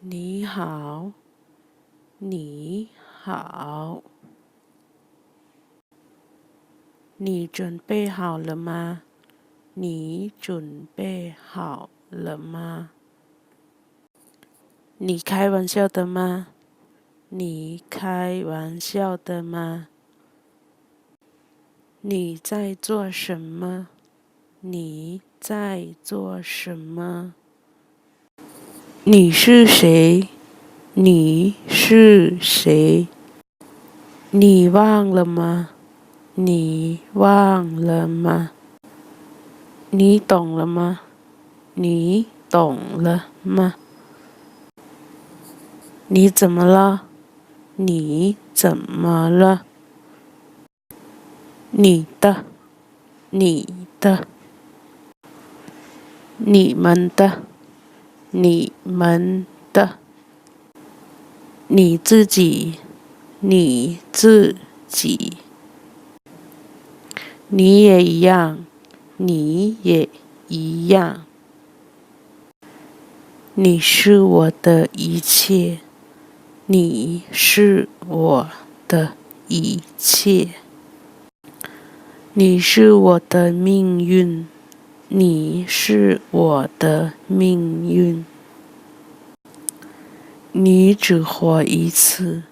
你好，你好，你准备好了吗？你准备好了吗？你开玩笑的吗？你开玩笑的吗？你在做什么？你在做什么？你是谁？你是谁？你忘了吗？你忘了吗？你懂了吗？你懂了吗？你怎么了？你怎么了？你的，你的，你们的，你们的，你自己，你自己，你也一样，你也一样。你是我的一切，你是我的一切。你是我的命运，你是我的命运。你只活一次，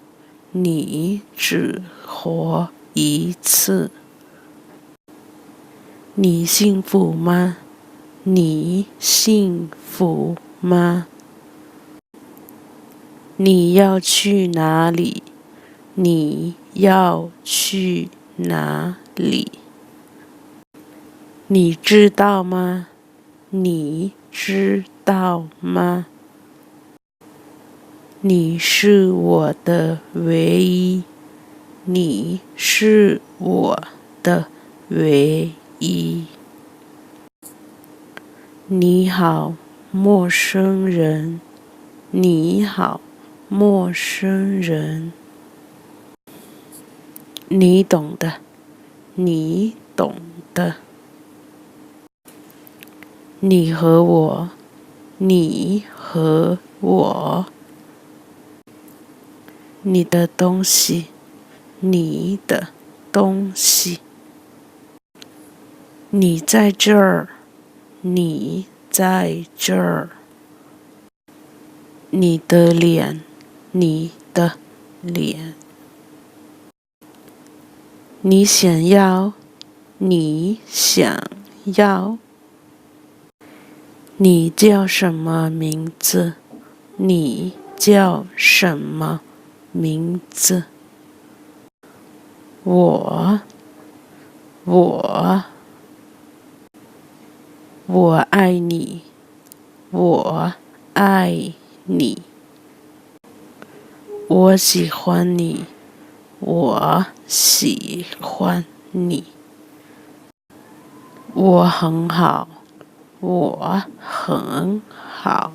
你只活一次。你幸福吗？你幸福吗？你要去哪里？你要去哪里？你知道吗？你知道吗？你是我的唯一，你是我的唯一。你好，陌生人。你好，陌生人。你懂的，你懂的。你和我，你和我。你的东西，你的东西。你在这儿，你在这儿。你的脸，你的脸。你想要，你想要。你叫什么名字？你叫什么名字？我爱你，我爱你。我喜欢你，我喜欢你。我很好，我很好。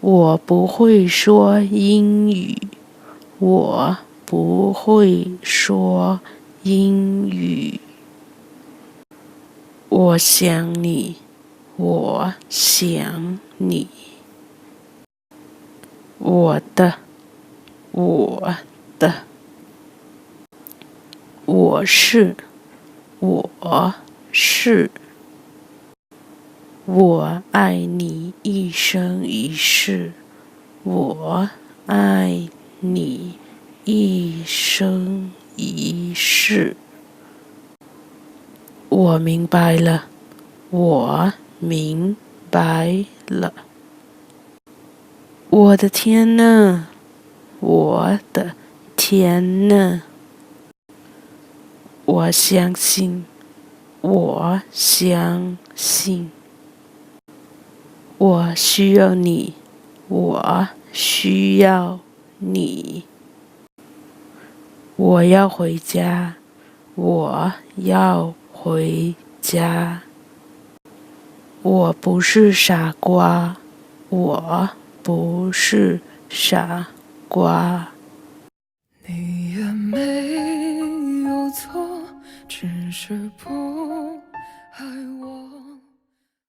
我不会说英语，我不会说英语。我想你，我想你。我的，我的。我是，我是。我爱你一生一世，我爱你一生一世。我明白了，我明白了。我的天呐，我的天呐！我相信，我相信。我需要你，我需要你。我要回家，我要回家。我不是傻瓜，我不是傻瓜。你也没有错，只是不爱我。